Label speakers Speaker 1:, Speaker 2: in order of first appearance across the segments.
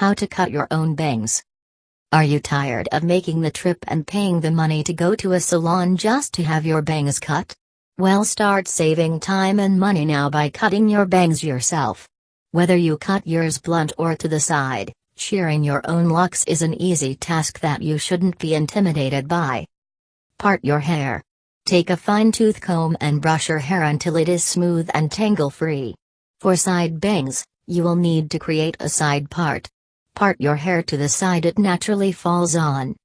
Speaker 1: How to cut your own bangs. Are you tired of making the trip and paying the money to go to a salon just to have your bangs cut? Well, start saving time and money now by cutting your bangs yourself. Whether you cut yours blunt or to the side, shearing your own locks is an easy task that you shouldn't be intimidated by. Part your hair. Take a fine-tooth comb and brush your hair until it is smooth and tangle-free. For side bangs, you will need to create a side part. Part your hair to the side it naturally falls on.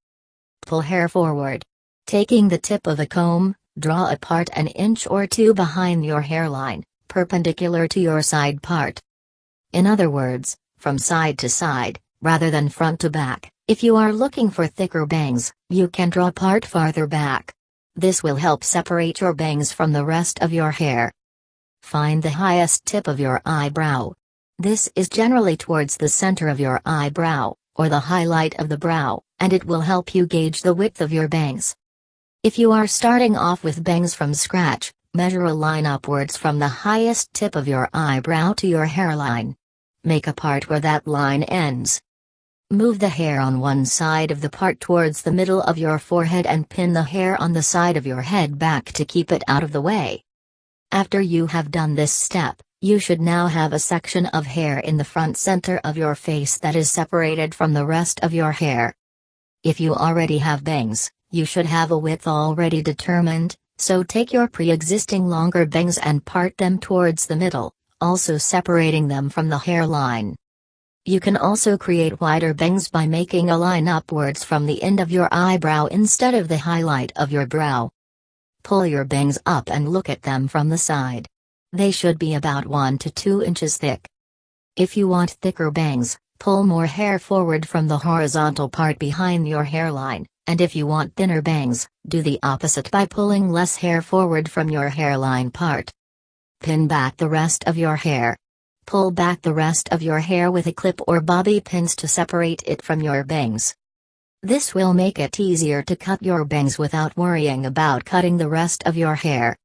Speaker 1: Pull hair forward. Taking the tip of a comb, draw a part an inch or two behind your hairline, perpendicular to your side part. In other words, from side to side, rather than front to back. If you are looking for thicker bangs, you can draw part farther back. This will help separate your bangs from the rest of your hair. Find the highest tip of your eyebrow. This is generally towards the center of your eyebrow, or the highlight of the brow, and it will help you gauge the width of your bangs. If you are starting off with bangs from scratch, measure a line upwards from the highest tip of your eyebrow to your hairline. Make a part where that line ends. Move the hair on one side of the part towards the middle of your forehead and pin the hair on the side of your head back to keep it out of the way. After you have done this step, you should now have a section of hair in the front center of your face that is separated from the rest of your hair. If you already have bangs, you should have a width already determined, so take your pre-existing longer bangs and part them towards the middle, also separating them from the hairline. You can also create wider bangs by making a line upwards from the end of your eyebrow instead of the highlight of your brow. Pull your bangs up and look at them from the side. They should be about 1 to 2 inches thick. If you want thicker bangs, pull more hair forward from the horizontal part behind your hairline, and if you want thinner bangs, do the opposite by pulling less hair forward from your hairline part. Pin back the rest of your hair. Pull back the rest of your hair with a clip or bobby pins to separate it from your bangs. This will make it easier to cut your bangs without worrying about cutting the rest of your hair.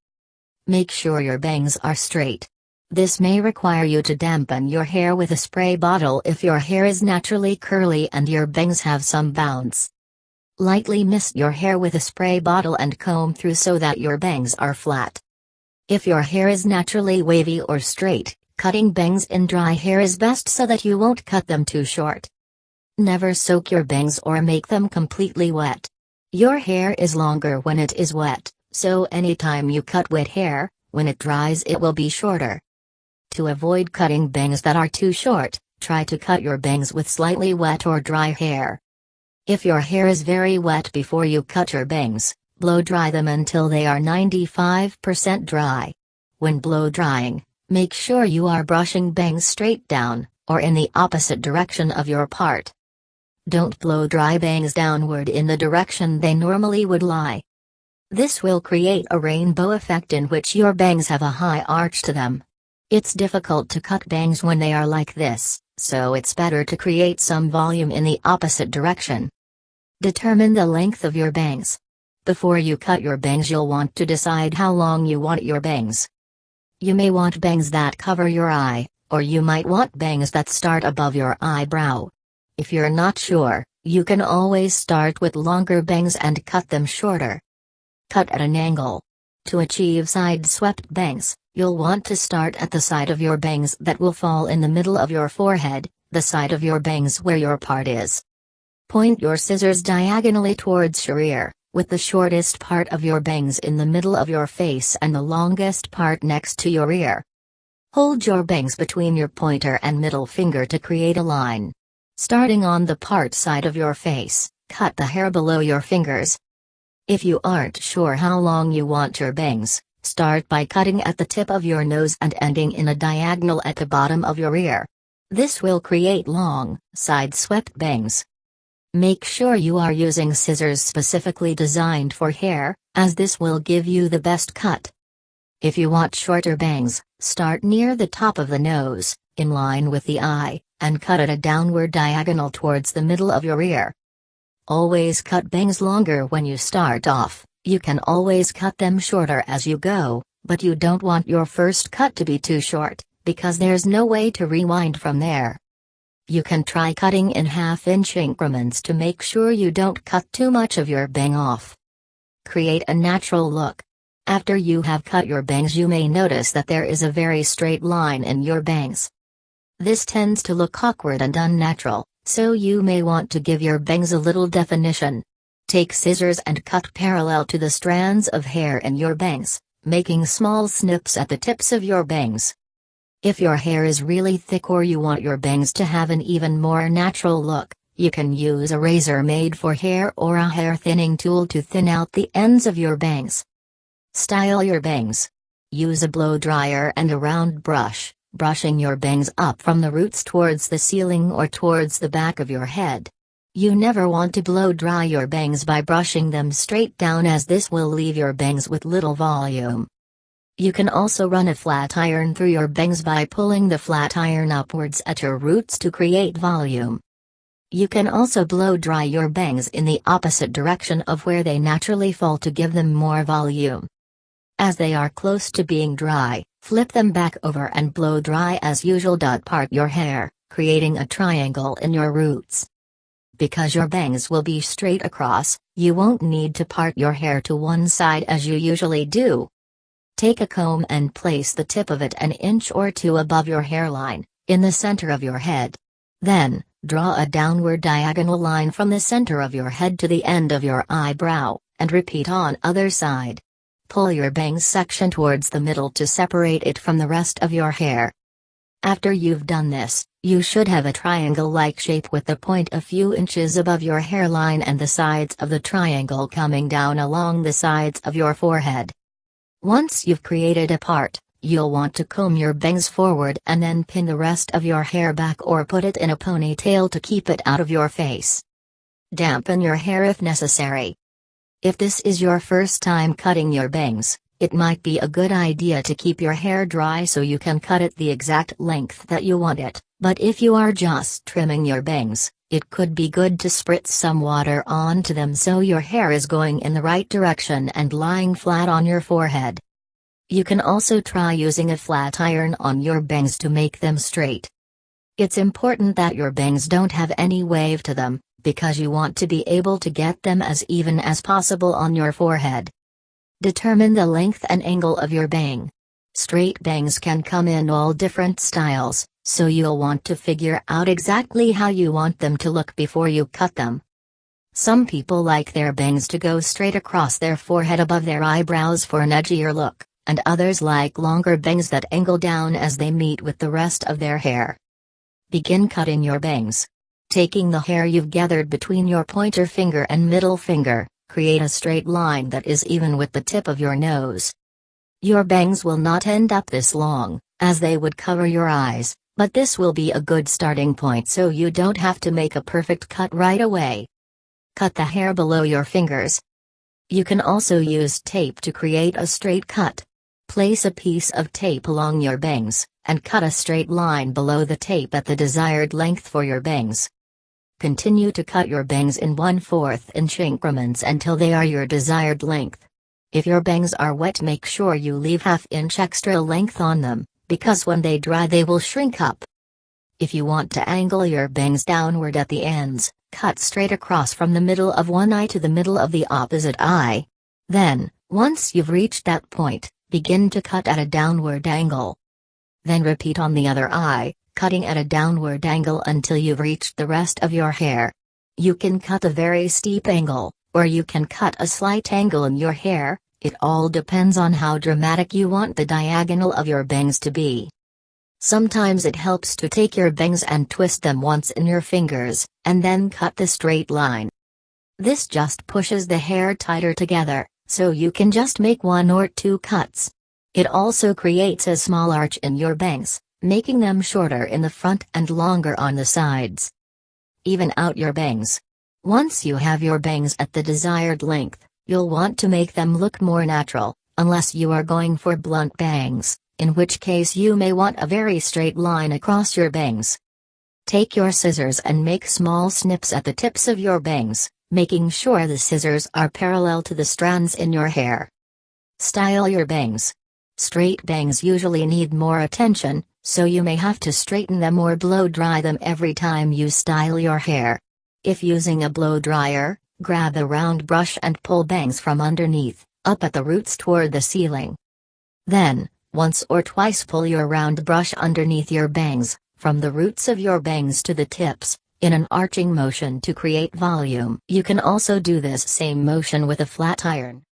Speaker 1: Make sure your bangs are straight. This may require you to dampen your hair with a spray bottle if your hair is naturally curly and your bangs have some bounce. Lightly mist your hair with a spray bottle and comb through so that your bangs are flat. If your hair is naturally wavy or straight, cutting bangs in dry hair is best so that you won't cut them too short. Never soak your bangs or make them completely wet. Your hair is longer when it is wet, so anytime you cut wet hair, when it dries it will be shorter. To avoid cutting bangs that are too short, try to cut your bangs with slightly wet or dry hair. If your hair is very wet before you cut your bangs, blow dry them until they are 95% dry. When blow drying, make sure you are brushing bangs straight down, or in the opposite direction of your part. Don't blow dry bangs downward in the direction they normally would lie. This will create a rainbow effect in which your bangs have a high arch to them. It's difficult to cut bangs when they are like this, so it's better to create some volume in the opposite direction. Determine the length of your bangs. Before you cut your bangs, you'll want to decide how long you want your bangs. You may want bangs that cover your eye, or you might want bangs that start above your eyebrow. If you're not sure, you can always start with longer bangs and cut them shorter. Cut at an angle. To achieve side-swept bangs, you'll want to start at the side of your bangs that will fall in the middle of your forehead, the side of your bangs where your part is. Point your scissors diagonally towards your ear, with the shortest part of your bangs in the middle of your face and the longest part next to your ear. Hold your bangs between your pointer and middle finger to create a line. Starting on the part side of your face, cut the hair below your fingers. If you aren't sure how long you want your bangs, start by cutting at the tip of your nose and ending in a diagonal at the bottom of your ear. This will create long, side-swept bangs. Make sure you are using scissors specifically designed for hair, as this will give you the best cut. If you want shorter bangs, start near the top of the nose, in line with the eye, and cut at a downward diagonal towards the middle of your ear. Always cut bangs longer when you start off. You can always cut them shorter as you go, but you don't want your first cut to be too short, because there's no way to rewind from there. You can try cutting in half-inch increments to make sure you don't cut too much of your bang off. Create a natural look. After you have cut your bangs, you may notice that there is a very straight line in your bangs. This tends to look awkward and unnatural, so you may want to give your bangs a little definition. Take scissors and cut parallel to the strands of hair in your bangs, making small snips at the tips of your bangs. If your hair is really thick or you want your bangs to have an even more natural look, you can use a razor made for hair or a hair thinning tool to thin out the ends of your bangs. Style your bangs. Use a blow dryer and a round brush, brushing your bangs up from the roots towards the ceiling or towards the back of your head. You never want to blow dry your bangs by brushing them straight down, as this will leave your bangs with little volume. You can also run a flat iron through your bangs by pulling the flat iron upwards at your roots to create volume. You can also blow dry your bangs in the opposite direction of where they naturally fall to give them more volume. As they are close to being dry, flip them back over and blow dry as usual. Part your hair, creating a triangle in your roots. Because your bangs will be straight across, you won't need to part your hair to one side as you usually do. Take a comb and place the tip of it an inch or two above your hairline, in the center of your head. Then, draw a downward diagonal line from the center of your head to the end of your eyebrow, and repeat on other side. Pull your bangs section towards the middle to separate it from the rest of your hair. After you've done this, you should have a triangle-like shape with the point a few inches above your hairline and the sides of the triangle coming down along the sides of your forehead. Once you've created a part, you'll want to comb your bangs forward and then pin the rest of your hair back or put it in a ponytail to keep it out of your face. Dampen your hair if necessary. If this is your first time cutting your bangs, it might be a good idea to keep your hair dry so you can cut it the exact length that you want it, but if you are just trimming your bangs, it could be good to spritz some water onto them so your hair is going in the right direction and lying flat on your forehead. You can also try using a flat iron on your bangs to make them straight. It's important that your bangs don't have any wave to them, because you want to be able to get them as even as possible on your forehead. Determine the length and angle of your bang. Straight bangs can come in all different styles, so you'll want to figure out exactly how you want them to look before you cut them. Some people like their bangs to go straight across their forehead above their eyebrows for an edgier look, and others like longer bangs that angle down as they meet with the rest of their hair. Begin cutting your bangs. Taking the hair you've gathered between your pointer finger and middle finger, create a straight line that is even with the tip of your nose. Your bangs will not end up this long, as they would cover your eyes, but this will be a good starting point so you don't have to make a perfect cut right away. Cut the hair below your fingers. You can also use tape to create a straight cut. Place a piece of tape along your bangs, and cut a straight line below the tape at the desired length for your bangs. Continue to cut your bangs in 1/4 inch increments until they are your desired length. If your bangs are wet, make sure you leave 1/2 inch extra length on them, because when they dry they will shrink up. If you want to angle your bangs downward at the ends, cut straight across from the middle of one eye to the middle of the opposite eye. Then, once you've reached that point, begin to cut at a downward angle. Then repeat on the other eye, cutting at a downward angle until you've reached the rest of your hair. You can cut a very steep angle, or you can cut a slight angle in your hair. It all depends on how dramatic you want the diagonal of your bangs to be. Sometimes it helps to take your bangs and twist them once in your fingers, and then cut the straight line. This just pushes the hair tighter together, so you can just make 1 or 2 cuts. It also creates a small arch in your bangs, making them shorter in the front and longer on the sides. Even out your bangs. Once you have your bangs at the desired length, you'll want to make them look more natural, unless you are going for blunt bangs, in which case you may want a very straight line across your bangs. Take your scissors and make small snips at the tips of your bangs, making sure the scissors are parallel to the strands in your hair. Style your bangs. Straight bangs usually need more attention, so you may have to straighten them or blow dry them every time you style your hair. If using a blow dryer, grab a round brush and pull bangs from underneath, up at the roots toward the ceiling. Then, once or twice pull your round brush underneath your bangs, from the roots of your bangs to the tips, in an arching motion to create volume. You can also do this same motion with a flat iron.